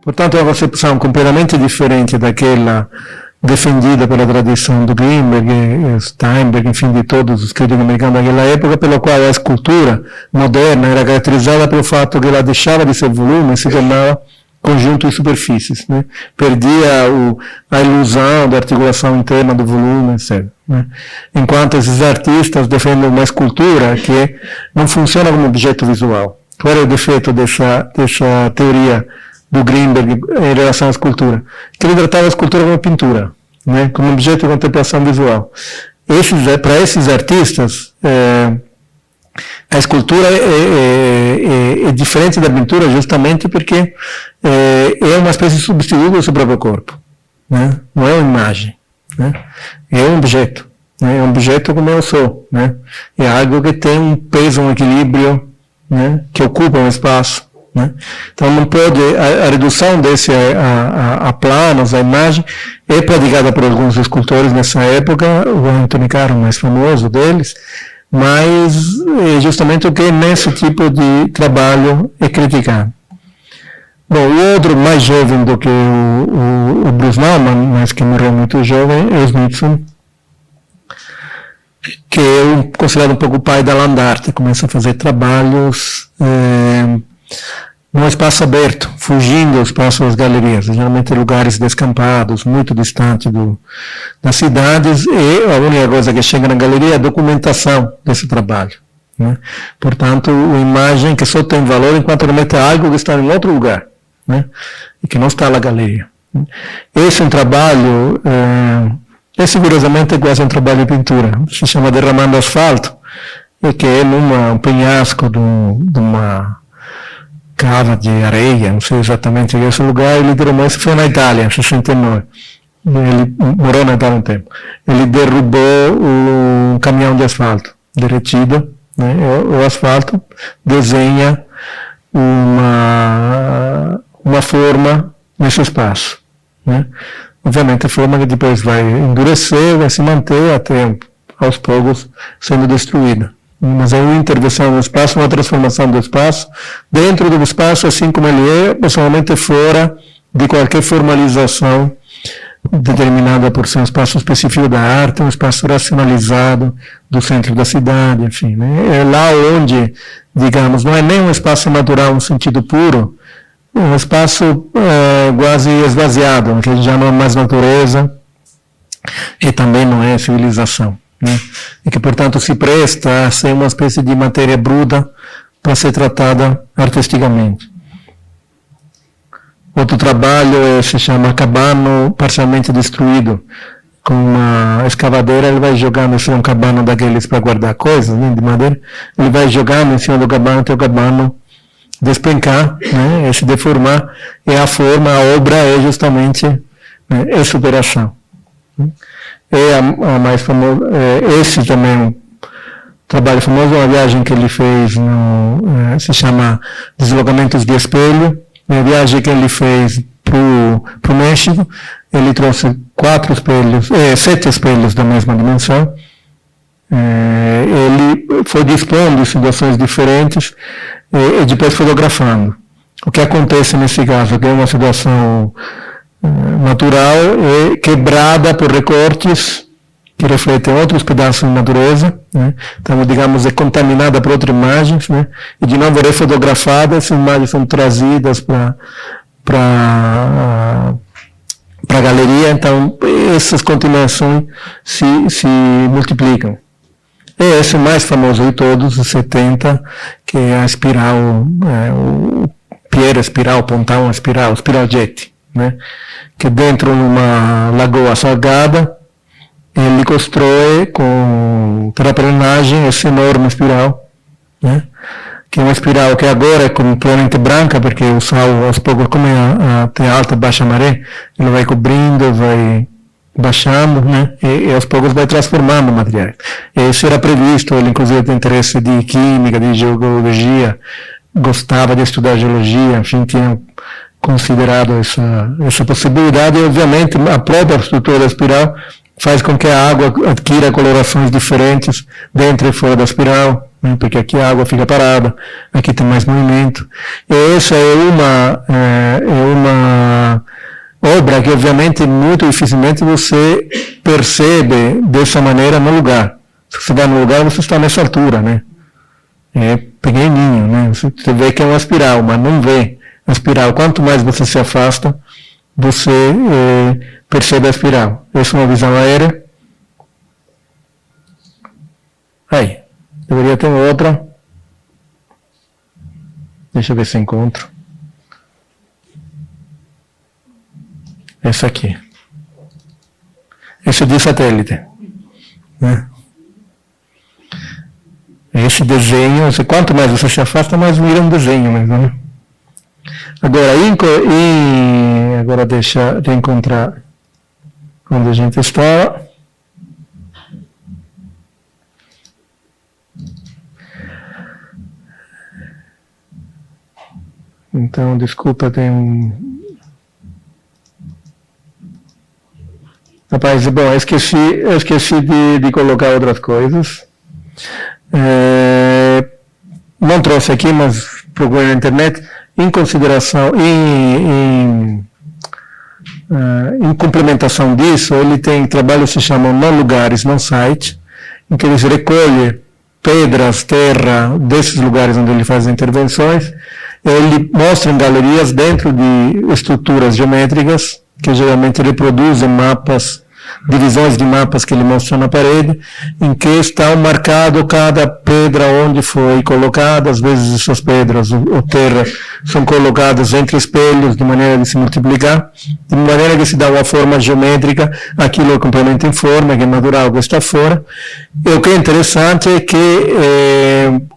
Portanto, é uma concepção completamente diferente daquela defendida pela tradição do Greenberg, Steinberg, enfim, de todos os críticos americanos daquela época, pela qual a escultura moderna era caracterizada pelo fato que ela deixava de ser volume e se tornava conjunto de superfícies, né? Perdia a ilusão da articulação interna do volume, etc. Né? Enquanto esses artistas defendem uma escultura que não funciona como objeto visual. Qual é o defeito dessa teoria do Greenberg em relação à escultura? Que ele tratava a escultura como pintura, né? Como objeto de contemplação visual. Para esses artistas, a escultura é diferente da pintura justamente porque é uma espécie de substituto do seu próprio corpo, né? Não é uma imagem, né? É um objeto, né? É um objeto como eu sou, né? É algo que tem um peso, um equilíbrio, né? Que ocupa um espaço, né? Então não pode, a redução desse a planos, a imagem, é praticada por alguns escultores nessa época, o Anthony Caro, o mais famoso deles, mas é justamente o que nesse tipo de trabalho é criticado. Bom, o outro mais jovem do que o Bruce Nauman, mas que morreu muito jovem, é o Smithson, que é considerado um pouco o pai da land art, começa a fazer trabalhos num espaço aberto, fugindo do espaço das galerias, geralmente lugares descampados, muito distantes das cidades, e a única coisa que chega na galeria é a documentação desse trabalho, né? Portanto, uma imagem que só tem valor enquanto remete a algo que está em outro lugar, né? E que não está na galeria. Esse é um trabalho, rigorosamente quase um trabalho de pintura, se chama Derramando Asfalto, que é num penhasco de uma cava de areia, não sei exatamente esse lugar, ele derrubou, isso foi na Itália, em 69, ele morou na Itália um tempo, ele derrubou um caminhão de asfalto derretido, né? O asfalto desenha uma forma nesse espaço, né? Obviamente a forma que depois vai endurecer, vai se manter até aos poucos sendo destruída. Mas é uma intervenção no espaço, uma transformação do espaço, dentro do espaço, assim como ele é, pessoalmente fora de qualquer formalização determinada por ser um espaço específico da arte, um espaço racionalizado do centro da cidade, enfim, né? É lá onde, digamos, não é nem um espaço natural no sentido puro, é um espaço quase esvaziado, que já não é mais natureza e também não é civilização, né? E que, portanto, se presta a ser uma espécie de matéria bruta para ser tratada artisticamente. Outro trabalho se chama Cabano Parcialmente Destruído. Com uma escavadeira, ele vai jogando, esse é um cabano daqueles para guardar coisas, né, de madeira, ele vai jogando em cima do cabano até o cabano despencar, né, se deformar, e a forma, a obra é justamente, né, a superação. É a mais famosa, esse também é um trabalho famoso, uma viagem que ele fez, se chama Deslocamentos de Espelho, uma viagem que ele fez para o México, ele trouxe 7 espelhos da mesma dimensão, ele foi dispondo situações diferentes e depois fotografando. O que acontece nesse caso, que é uma situação natural, é quebrada por recortes que refletem outros pedaços de natureza, né? Então, digamos, é contaminada por outras imagens, né? E de novo é fotografada, essas imagens são trazidas para a galeria, então essas continuações se multiplicam. E esse é o mais famoso de todos, os 70, que é a espiral, o Pierre Espiral, Pontão Espiral, Spiral Jet, né? Que dentro de uma lagoa salgada, ele constrói com terraplenagem essa enorme espiral, né? Que é uma espiral que agora é completamente branca, porque o sal, aos poucos, como tem alta e baixa maré, ele vai cobrindo, vai baixando, né? E aos poucos vai transformando materiais. Isso era previsto, ele inclusive tem interesse de química, de geologia, gostava de estudar geologia, enfim, tinha considerado essa possibilidade, e obviamente a própria estrutura da espiral faz com que a água adquira colorações diferentes dentro e fora da espiral, né? Porque aqui a água fica parada, aqui tem mais movimento. E essa é uma obra que, obviamente, muito dificilmente você percebe dessa maneira no lugar. Se você vai no lugar, você está nessa altura, né? É pequenininho, né? Você vê que é uma espiral, mas não vê a espiral. Quanto mais você se afasta, você percebe a espiral. Essa é uma visão aérea. Aí, deveria ter outra. Deixa eu ver se encontro. Essa aqui. Esse é de satélite. Né? Esse desenho, quanto mais você se afasta, mais vira um desenho mesmo, né? Agora, agora deixa eu encontrar onde a gente está. Então, desculpa, tem um... Rapaz, bom, eu esqueci de colocar outras coisas. Não trouxe aqui, mas procurei na internet. Em consideração, em complementação disso, ele tem trabalhos que se chamam não lugares, não site, em que eles recolhem pedras, terra, desses lugares onde ele faz intervenções. Ele mostra em galerias dentro de estruturas geométricas, que geralmente reproduzem mapas, divisões de mapas que ele mostra na parede, em que está marcado cada pedra onde foi colocada. Às vezes essas pedras ou terra são colocadas entre espelhos de maneira de se multiplicar, de maneira que se dá uma forma geométrica, aquilo é complemento em forma, que é natural que está fora. E o que é interessante é que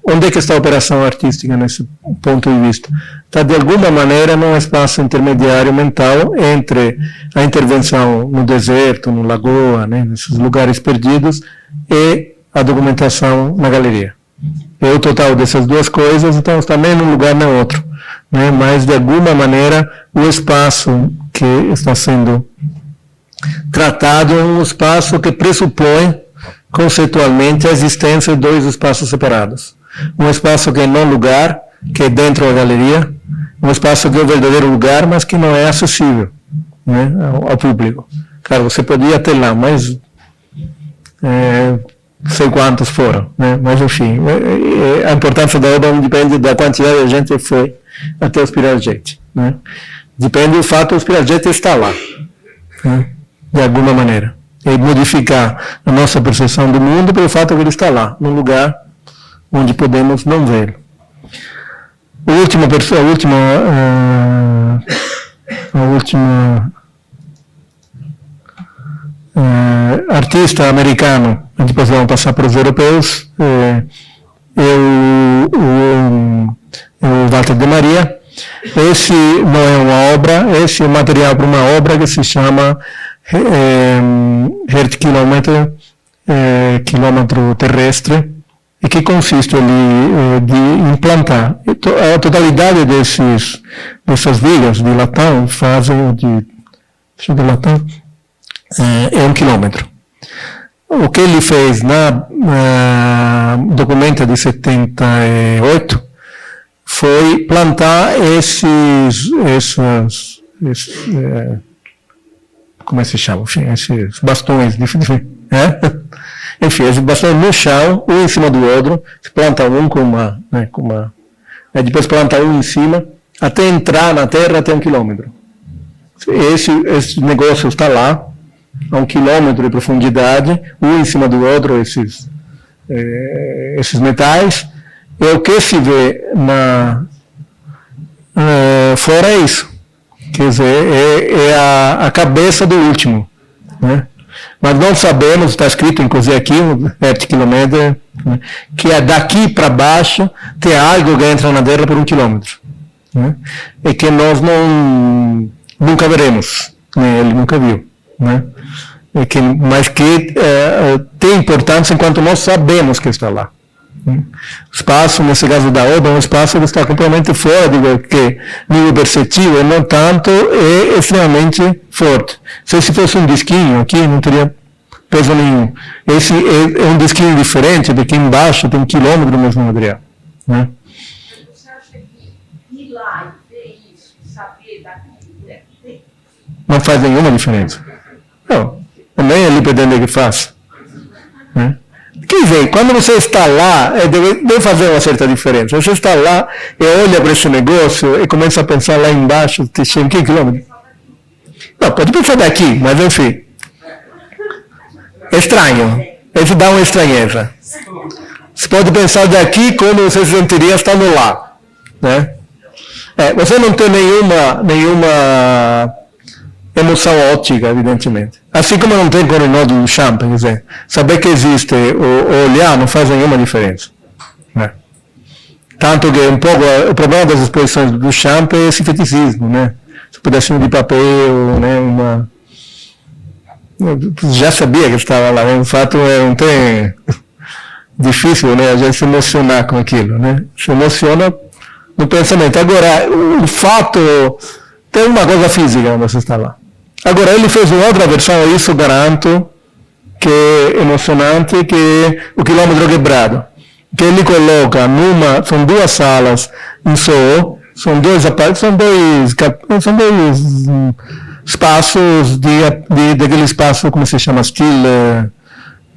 onde é que está a operação artística nesse ponto de vista? Está de alguma maneira num espaço intermediário mental entre a intervenção no deserto, no lagoa, né, nesses lugares perdidos, e a documentação na galeria. É o total dessas duas coisas, então está nem num lugar nem outro, né, mas de alguma maneira o espaço que está sendo tratado é um espaço que pressupõe conceitualmente a existência de dois espaços separados. Um espaço que é não lugar, que é dentro da galeria, um espaço que é o verdadeiro lugar, mas que não é acessível, né, ao público. Claro, você podia ter lá, mas sei quantos foram, né, mas enfim, a importância da obra depende da quantidade de gente que foi até o Spiral-Jet, né. Depende do fato que o Spiral-Jet está lá, né, de alguma maneira, e modificar a nossa percepção do mundo pelo fato que ele está lá, num lugar onde podemos não vê-lo. A última artista americano, depois vamos passar para os europeus, é o Walter de Maria. Esse não é uma obra, esse é o material para uma obra que se chama Hertz quilômetro terrestre, e que consiste ali de implantar. A totalidade dessas vigas de latão fazem de latão é 1 quilômetro. O que ele fez na documento de 78 foi plantar esses como é que se chama? Esses bastões de enfim, esses bastões no chão, um em cima do outro, se planta um com uma, depois planta um em cima, até entrar na terra até 1 quilômetro. Esse negócio está lá, a 1 quilômetro de profundidade, um em cima do outro, esses metais, e o que se vê fora é isso. Quer dizer, é a cabeça do último, né? Mas não sabemos, está escrito inclusive aqui, um quilômetro, né, que é daqui para baixo tem algo que entra na terra por 1 quilômetro. Né, e que nós nunca veremos, né, ele nunca viu. Né, mas que tem importância enquanto nós sabemos que está lá. O espaço, nesse caso da obra, é um espaço que está completamente fora de qualquer nível perceptivo, e não tanto, é extremamente forte. Se fosse um disquinho aqui, não teria peso nenhum. Esse é um disquinho diferente, porque embaixo tem 1 quilômetro do mesmo material. Né? Você acha que ir lá e ver isso, saber daquilo, Não faz nenhuma diferença. Não, nem ele pretende que faça. Né? Quer dizer, quando você está lá, deve fazer uma certa diferença. Você está lá e olha para esse negócio e começa a pensar lá embaixo, tem 100 quilômetros. Não, pode pensar daqui, mas enfim. É estranho. Isso dá uma estranheza. Você pode pensar daqui como você se sentiria estando lá. Né? Você não tem nenhuma emoção óptica, evidentemente. Assim como não tem com o nó do champ, quer dizer, saber que existe ou olhar não faz nenhuma diferença. Né? Tanto que um pouco o problema das exposições do champ é esse feticismo, né? Esse pedacinho de papel, né? Já sabia que estava lá, né? O fato é não tem difícil, né? A gente se emocionar com aquilo, né? Se emociona no pensamento. Agora, o fato tem uma coisa física quando você está lá. Agora, ele fez uma outra versão, isso garanto, que é emocionante, que é o quilômetro quebrado. Que ele coloca são duas salas em só, são dois espaços daquele espaço, como se chama, estilo,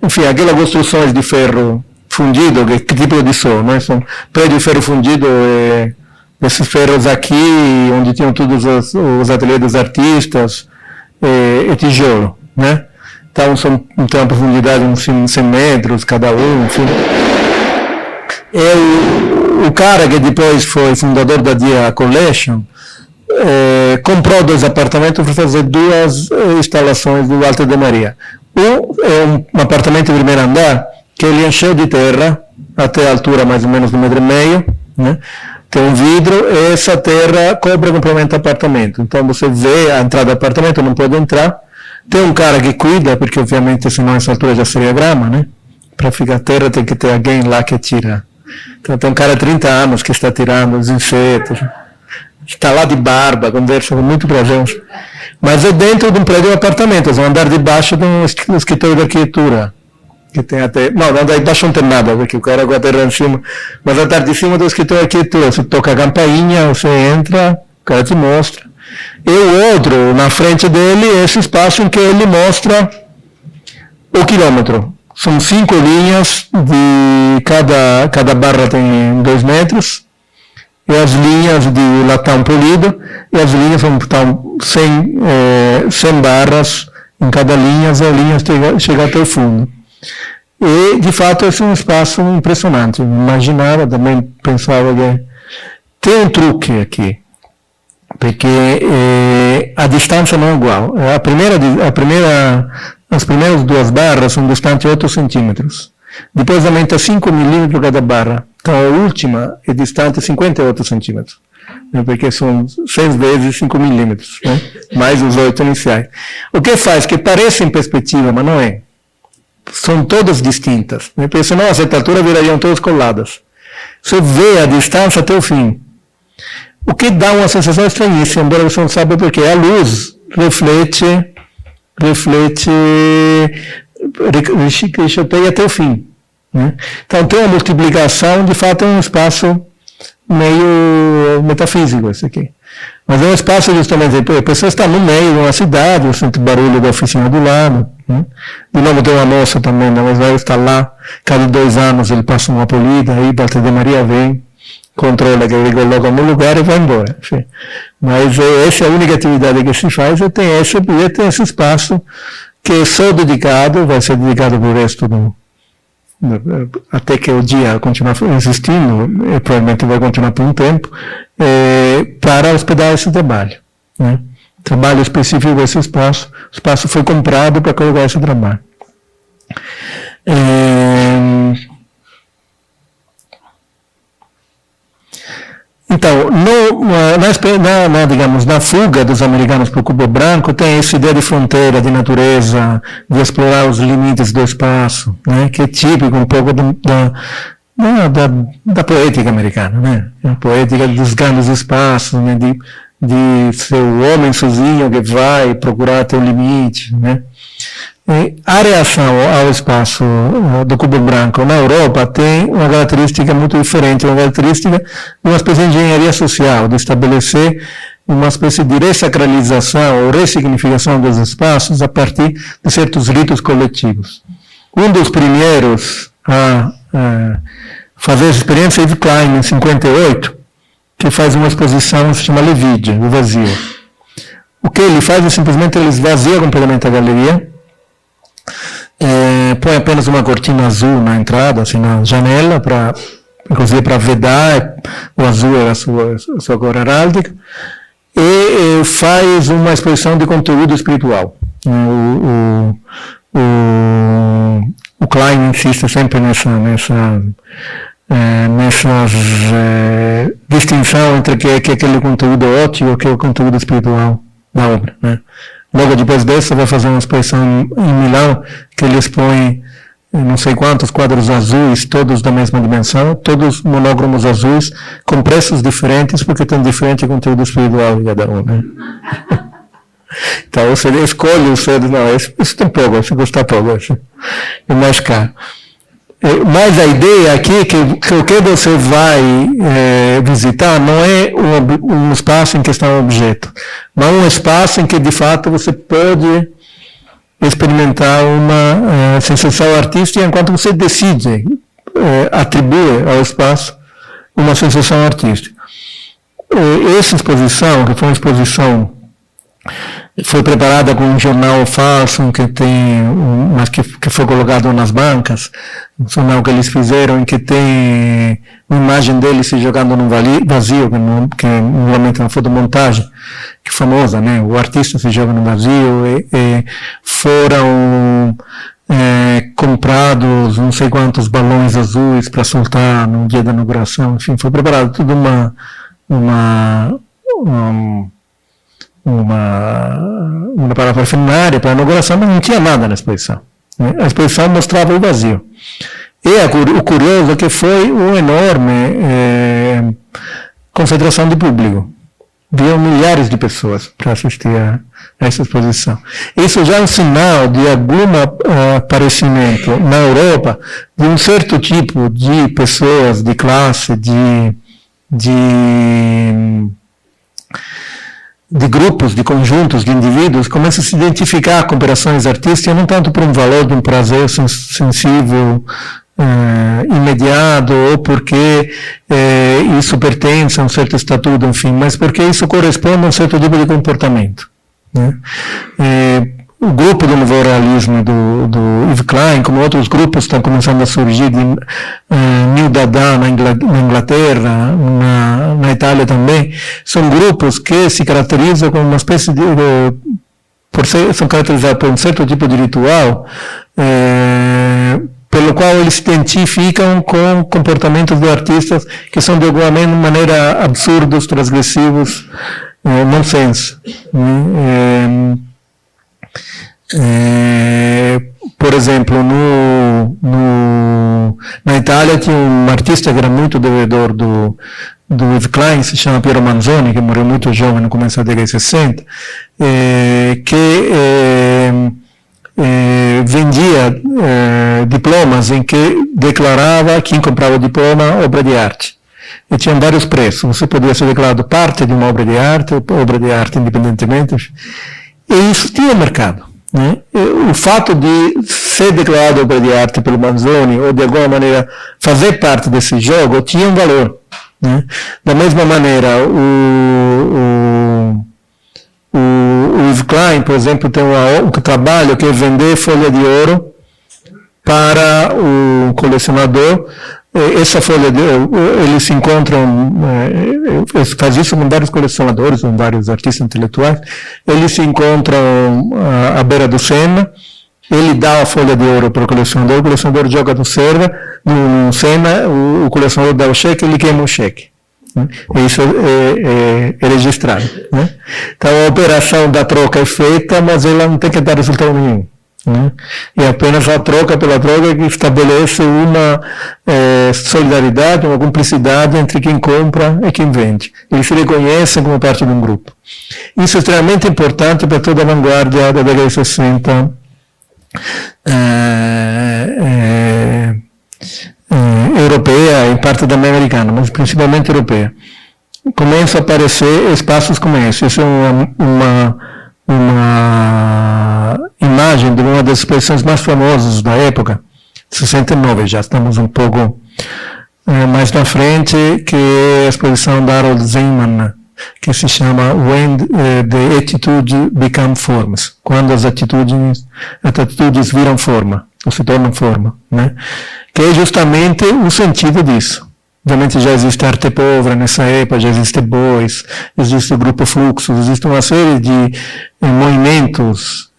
enfim, aquelas construções de ferro fundido, que tipo de som, né? São prédios de ferro fundido, esses ferros aqui, onde tinham todos os ateliês dos artistas, e tijolo, né? Então tem uma profundidade de uns 100 metros cada um, enfim. O cara que depois foi fundador da Dia Collection comprou 2 apartamentos para fazer 2 instalações do Alto de Maria. Um é um apartamento de primeiro andar que ele encheu de terra até a altura mais ou menos de 1,5 metro, né? Tem um vidro e essa terra cobre completamente o apartamento. Então você vê a entrada do apartamento, não pode entrar. Tem um cara que cuida, porque obviamente senão essa altura já seria grama, né? Para ficar terra tem que ter alguém lá que tira. Então tem um cara de 30 anos que está tirando os insetos. Está lá de barba, conversa com muito prazer. Mas é dentro de um prédio de apartamentos, um andar de baixo de um escritório de arquitetura. Que tem até, não, andar de baixo não tem nada, porque o cara com a terra em cima, mas andar de cima do escritório de arquitetura, você toca a campainha, você entra, o cara te mostra. E o outro, na frente dele, é esse espaço em que ele mostra o quilômetro. São 5 linhas, cada barra tem 2 metros, e as linhas de latão polido, e as linhas são 100 barras em cada linha, as linhas chegam até o fundo. E, de fato, esse é um espaço impressionante. Imaginava, também pensava que tem um truque aqui, porque a distância não é igual. As primeiras 2 barras são distantes 8 centímetros. Depois aumenta 5 milímetros cada barra. Então a última é distante 58 centímetros. Porque são 6 vezes 5 milímetros, né? Mais os 8 iniciais. O que faz que parece em perspectiva, mas não é. São todas distintas. Né? Porque senão a certa altura virariam todas coladas. Você vê a distância até o fim. O que dá uma sensação estranhíssima, embora você não saiba porque a luz reflete recheteia até o fim. Né? Então tem uma multiplicação, de fato é um espaço meio metafísico esse aqui. Mas é um espaço justamente, a pessoa está no meio de uma cidade, sente barulho da oficina do lado. Né? De novo tem uma moça também, mas vai estar lá, cada 2 anos ele passa uma polida, aí Alto de Maria vem, controla que ele coloca no lugar e vai embora. Enfim. Mas essa é a única atividade que se faz, e tem esse espaço que é só dedicado, vai ser dedicado para o resto até que o dia continuar existindo, e provavelmente vai continuar por um tempo, para hospedar esse trabalho. Né? Trabalho específico desse espaço. O espaço foi comprado para colocar esse trabalho. Então, digamos, na fuga dos americanos para o Cubo Branco, tem essa ideia de fronteira, de natureza, de explorar os limites do espaço, né, que é típico um pouco da poética americana, né, a poética dos grandes espaços, né, de ser o homem sozinho que vai procurar ter um limite, né. A reação ao espaço do Cubo Branco na Europa tem uma característica muito diferente, uma característica de uma espécie de engenharia social, de estabelecer uma espécie de ressacralização ou ressignificação dos espaços a partir de certos ritos coletivos. Um dos primeiros a fazer essa experiência é Yves Klein, em 58, que faz uma exposição que se chama Levidia, o vazio. O que ele faz é simplesmente ele esvazia completamente a galeria, põe apenas uma cortina azul na entrada, assim, na janela, inclusive para vedar, o azul é a sua cor heráldica, e faz uma exposição de conteúdo espiritual. O Klein insiste sempre nessa distinção entre que é aquele conteúdo óptico e que é o conteúdo espiritual da obra, né? Logo depois dessa, vai fazer uma exposição em Milão, que ele expõe não sei quantos quadros azuis, todos da mesma dimensão, todos monócromos azuis, com preços diferentes, porque tem diferente conteúdo espiritual de cada um, né? Então você escolhe o seu, não, isso tem pouco, se gostar pouco, isso é mais caro. Mas a ideia aqui é que o que você vai visitar não é um espaço em que está um objeto, mas um espaço em que de fato você pode experimentar uma sensação artística enquanto você decide atribuir ao espaço uma sensação artística. Essa exposição, que foi uma exposição, foi preparada com um jornal falso mas que foi colocado nas bancas, um jornal que eles fizeram, em que tem uma imagem dele se jogando num vazio, que normalmente é uma fotomontagem, que é famosa, né? O artista se joga no vazio, e foram comprados não sei quantos balões azuis para soltar no dia da inauguração, enfim, foi preparado tudo uma parafernália para a inauguração, mas não tinha nada na exposição, né? A exposição mostrava o vazio. E o curioso é que foi uma enorme concentração de público. Viam milhares de pessoas para assistir a essa exposição. Isso já é um sinal de algum aparecimento na Europa de um certo tipo de pessoas, de classe, de grupos, de conjuntos, de indivíduos, começam a se identificar com operações artísticas, não tanto por um valor de um prazer sensível, imediato, ou porque isso pertence a um certo estatuto, enfim, mas porque isso corresponde a um certo tipo de comportamento, né? O grupo do novo realismo do Yves Klein, como outros grupos estão começando a surgir, de New Dada na Inglaterra, na Itália também, são grupos que se caracterizam como uma espécie de são caracterizados por um certo tipo de ritual, pelo qual eles se identificam com comportamentos de artistas que são de alguma maneira absurdos, transgressivos, nonsense. Por exemplo, na Itália tinha um artista que era muito devedor do Yves Klein, se chama Piero Manzoni, que morreu muito jovem no começo da década de 60, que vendia diplomas em que declarava quem comprava o diploma obra de arte. E tinham vários preços. Você podia ser declarado parte de uma obra de arte independentemente, e isso tinha mercado, né? O fato de ser declarado obra de arte pelo Manzoni, ou de alguma maneira fazer parte desse jogo, tinha um valor, né? Da mesma maneira, o Yves Klein, por exemplo, tem um trabalho que é vender folha de ouro para o colecionador. Essa folha de ouro, eles se encontram, faz isso com vários colecionadores, com vários artistas intelectuais, eles se encontram à beira do Sena, ele dá a folha de ouro para o colecionador joga no Sena, o colecionador dá o cheque, ele queima o cheque. Isso é registrado, né? Então a operação da troca é feita, mas ela não tem que dar resultado nenhum, né? E apenas a troca pela troca que estabelece uma solidariedade, uma cumplicidade entre quem compra e quem vende. Eles se reconhecem como parte de um grupo. Isso é extremamente importante para toda a vanguarda da década de 60 europeia e parte também americana, mas principalmente europeia. começam a aparecer espaços como esse. Essa é uma imagem de uma das exposições mais famosas da época, 69, já estamos um pouco mais na frente, que é a exposição da Harold Zeman, que se chama When the Attitude Become Forms, quando as atitudes viram forma, ou se tornam forma, né? Que é justamente o sentido disso. Obviamente já existe arte povra nessa época, já existe bois, existe o grupo Fluxus, existe uma série de movimentos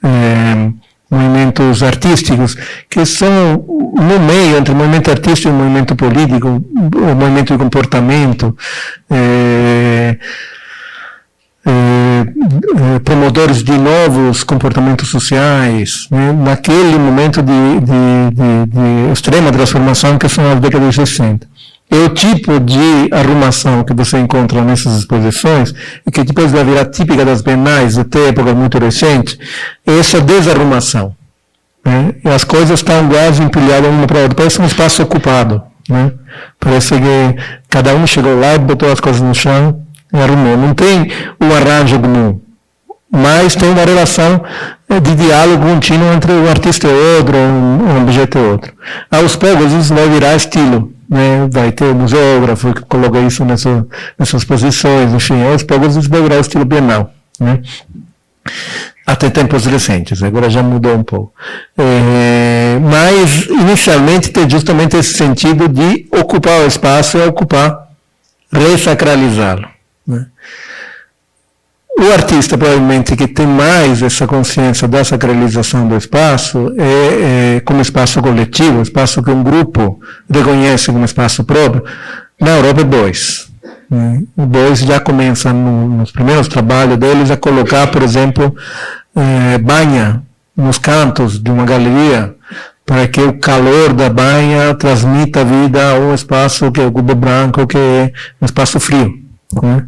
artísticos que são no meio entre o movimento artístico e o movimento político, o movimento de comportamento, promotores de novos comportamentos sociais, né, naquele momento de extrema transformação que são as décadas de 60. E o tipo de arrumação que você encontra nessas exposições, e que depois vai virar típica das bienais até época muito recente, é essa desarrumação. Né? E as coisas estão quase empilhadas uma para a outra, parece um espaço ocupado. Né? Parece que cada um chegou lá e botou as coisas no chão e arrumou. Não tem um arranjo comum, mas tem uma relação de diálogo contínuo entre o artista e outro, um objeto e outro. Aos poucos isso vai virar estilo. Né, vai ter o museógrafo que coloca isso nessas posições, enfim, aos poucos isso vai virar o estilo bienal, né? Até tempos recentes, agora já mudou um pouco. Mas, inicialmente, tem justamente esse sentido de ocupar o espaço e ocupar, resacralizá-lo. Né? O artista, provavelmente, que tem mais essa consciência da sacralização do espaço é como espaço coletivo, espaço que um grupo reconhece como espaço próprio. Na Europa é Beuys. O Beuys já começa, nos primeiros trabalhos deles, a colocar, por exemplo, banha nos cantos de uma galeria, para que o calor da banha transmita a vida a um espaço que é o cubo branco, que é um espaço frio. Né?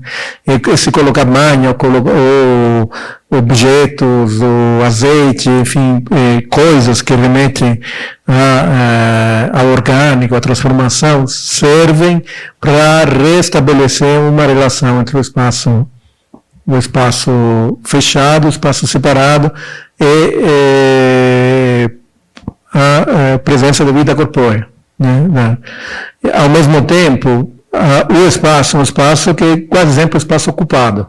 E se colocar banha, ou objetos, ou azeite, enfim, coisas que remetem ao orgânico, à transformação, servem para restabelecer uma relação entre o espaço fechado, o espaço separado e a presença da vida corpórea. Né? Ao mesmo tempo, o espaço é um espaço que é quase sempre um espaço ocupado.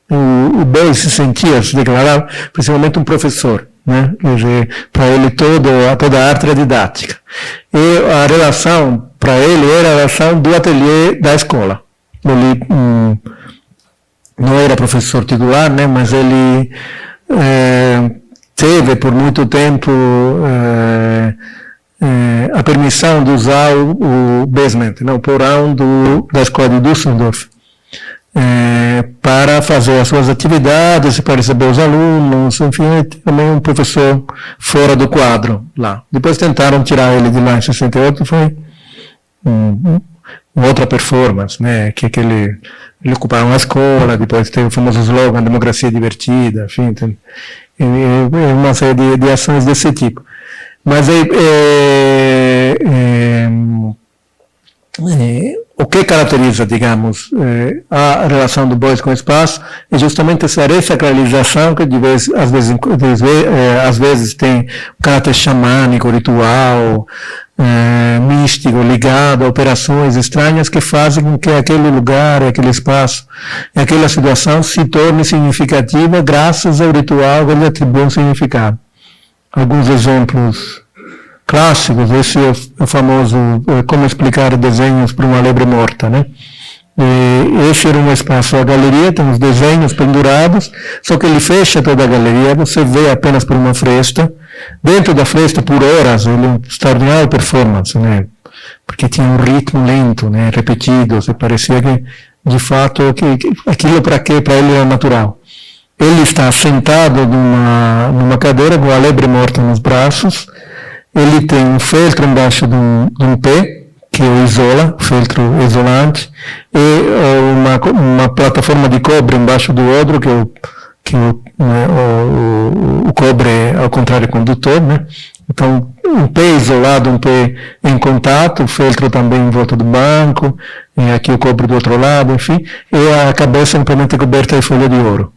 O Beuys se declarava principalmente um professor, né? Para ele toda a arte era didática. E a relação, para ele, era a relação do ateliê da escola. Ele não era professor titular, né? Mas ele teve por muito tempo a permissão de usar o basement, né, o porão da escola de Düsseldorf, para fazer as suas atividades, para receber os alunos, enfim, também um professor fora do quadro lá. Depois tentaram tirar ele de lá em 68, foi outra performance, né, que ele ocuparam a escola, depois teve o famoso slogan Democracia Divertida, enfim, tem uma série de ações desse tipo. Mas o que caracteriza, digamos, a relação do Beuys com o espaço é justamente essa resacralização que às vezes tem um caráter xamânico, ritual, místico, ligado a operações estranhas que fazem com que aquele lugar, aquele espaço, aquela situação se torne significativa graças ao ritual que lhe atribui um significado. Alguns exemplos clássicos, esse é o famoso Como Explicar Desenhos para uma Lebre Morta, né? Esse era um espaço, a galeria tem os desenhos pendurados, só que ele fecha toda a galeria, você vê apenas por uma fresta, dentro da fresta por horas, ele é uma extraordinária performance, né? Porque tinha um ritmo lento, né? Repetido, você parecia que, de fato, aquilo para ele era natural. Ele está sentado numa cadeira com a lebre morta nos braços, ele tem um feltro embaixo de um pé, que o isola, feltro isolante, e uma plataforma de cobre embaixo do outro, que o cobre é, ao contrário, condutor, né? Então, um pé isolado, um pé em contato, o feltro também em volta do banco, e aqui o cobre do outro lado, enfim, e a cabeça amplamente coberta de folha de ouro.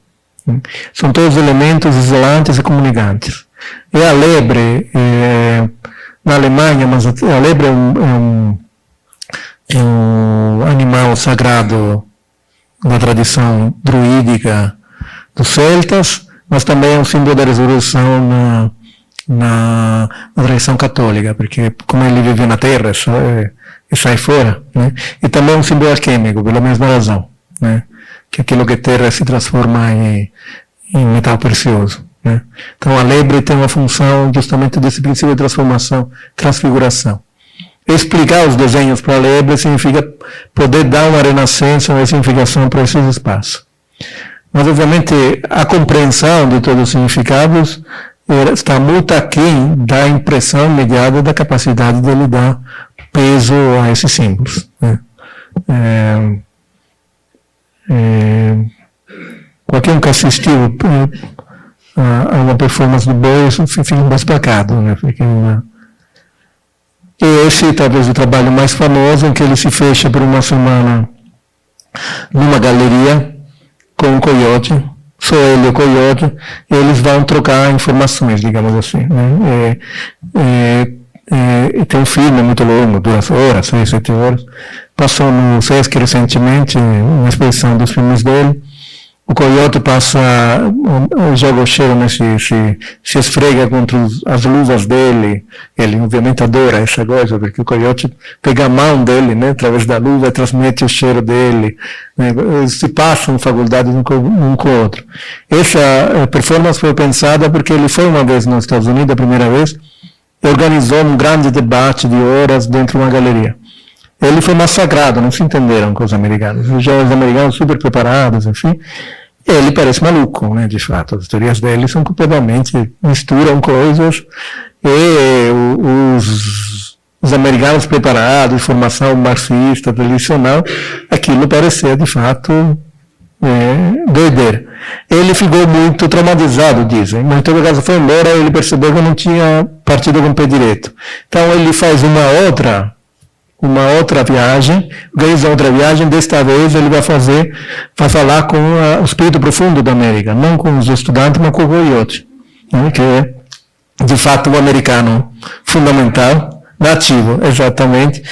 São todos elementos isolantes e comunicantes. E a lebre, na Alemanha, mas a lebre é um animal sagrado da tradição druídica dos celtas, mas também é um símbolo da ressurreição na tradição católica, porque como ele vive na terra e sai fora, né? E também é um símbolo alquímico, pela mesma razão, né? Que aquilo que é terra se transforma em metal precioso, né? Então a lebre tem uma função justamente desse princípio de transformação, transfiguração. Explicar os desenhos para a lebre significa poder dar uma renascença, uma significação para esses espaços. Mas, obviamente, a compreensão de todos os significados está muito aquém da impressão imediata da capacidade de ele dar peso a esses símbolos, né? Qualquer um que assistiu a uma performance do boi fica embasbacado, né? E esse talvez o trabalho mais famoso, em que ele se fecha por uma semana numa galeria com um coiote, só ele e o coiote, e eles vão trocar informações, digamos assim, né? E tem um filme muito longo, 2 horas, 6, 7 horas. Passou no Sesc recentemente, uma exposição dos filmes dele. O coiote joga o cheiro, né, se esfrega contra as luvas dele. Ele obviamente adora essa coisa, porque o coiote pega a mão dele, né, através da luva e transmite o cheiro dele, né, se passam faculdades um com o outro. Essa performance foi pensada porque ele foi uma vez nos Estados Unidos, a primeira vez, e organizou um grande debate de horas dentro de uma galeria. Ele foi massacrado, não se entenderam com os americanos. Os jovens americanos super preparados, enfim. Ele parece maluco, né, de fato. As teorias dele são completamente, misturam coisas, e os americanos preparados, formação marxista, tradicional, aquilo parecia, de fato, doideira. Ele ficou muito traumatizado, dizem, mas em todo caso foi embora e ele percebeu que não tinha partido com o pé direito. Então ele faz uma outra viagem, organiza outra viagem, desta vez ele vai falar com o espírito profundo da América, não com os estudantes, mas com o coiote, né, que é, de fato, o americano fundamental, nativo, exatamente.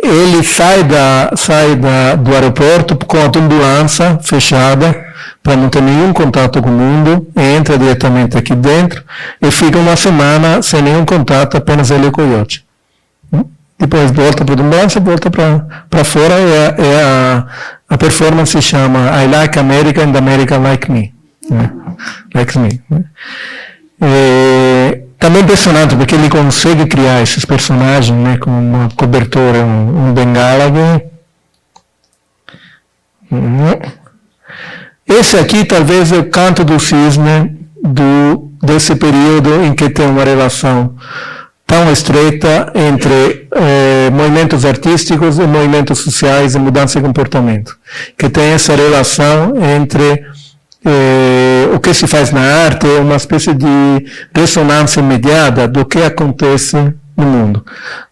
Ele sai do aeroporto com a turbulência fechada, para não ter nenhum contato com o mundo, entra diretamente aqui dentro e fica uma semana sem nenhum contato, apenas ele e o coiote. Depois volta para a turbulência, volta para fora, e a performance se chama I Like America and America Like Me. Né? Likes Me. Né? Também impressionante, porque ele consegue criar esses personagens, né, com uma cobertura, um bengala. Esse aqui talvez é o canto do cisne desse período em que tem uma relação tão estreita entre movimentos artísticos e movimentos sociais e mudança de comportamento, que tem essa relação entre o que se faz na arte, é uma espécie de ressonância imediata do que acontece no mundo.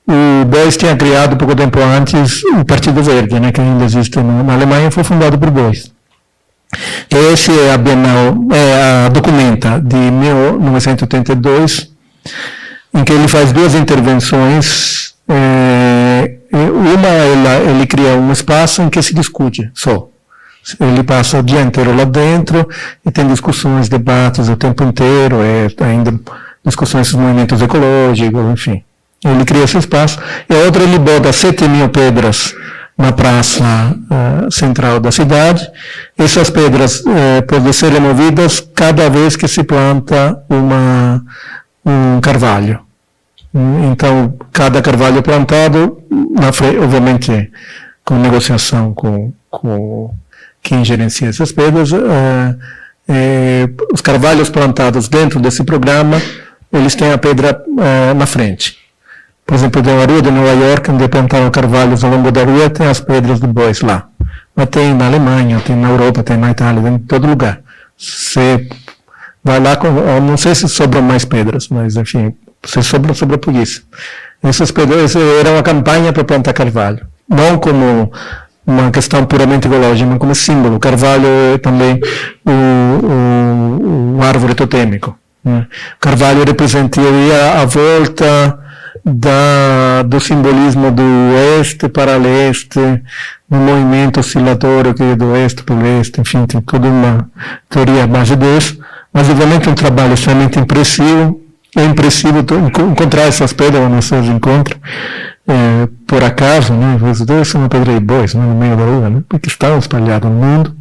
O Beuys tinha criado pouco tempo antes o Partido Verde, né, que ainda existe na Alemanha, foi fundado por Beuys. Esse é a Bienal, a Documenta, de 1982, em que ele faz 2 intervenções. Ele cria um espaço em que se discute só. Ele passa o dia inteiro lá dentro e tem discussões, debates o tempo inteiro, ainda discussões sobre movimentos ecológicos, enfim. Ele cria esse espaço. E a outra, ele bota 7.000 pedras na praça central da cidade. Essas pedras podem ser removidas cada vez que se planta um carvalho. Então, cada carvalho plantado, obviamente com negociação com quem gerencia essas pedras, os carvalhos plantados dentro desse programa, eles têm a pedra na frente. Por exemplo, tem uma rua de Nova York, onde plantaram carvalhos ao longo da rua, tem as pedras do Beuys lá. Mas tem na Alemanha, tem na Europa, tem na Itália, tem em todo lugar. Você vai lá, não sei se sobram mais pedras, mas enfim, Você sobre a polícia. Essa era uma campanha para plantar carvalho, não como uma questão puramente ecológica, mas como símbolo. Carvalho é também o árvore totêmico. Né? Carvalho representaria a volta do simbolismo do oeste para leste, no movimento oscilatório que é do oeste para o leste, enfim, tem toda uma teoria à base disso, mas obviamente um trabalho extremamente impressivo. É impressivo encontrar essas pedras nos seus encontros, por acaso, né? Isso é uma pedra de bois, né? No meio da rua, né? Porque estão espalhados no mundo.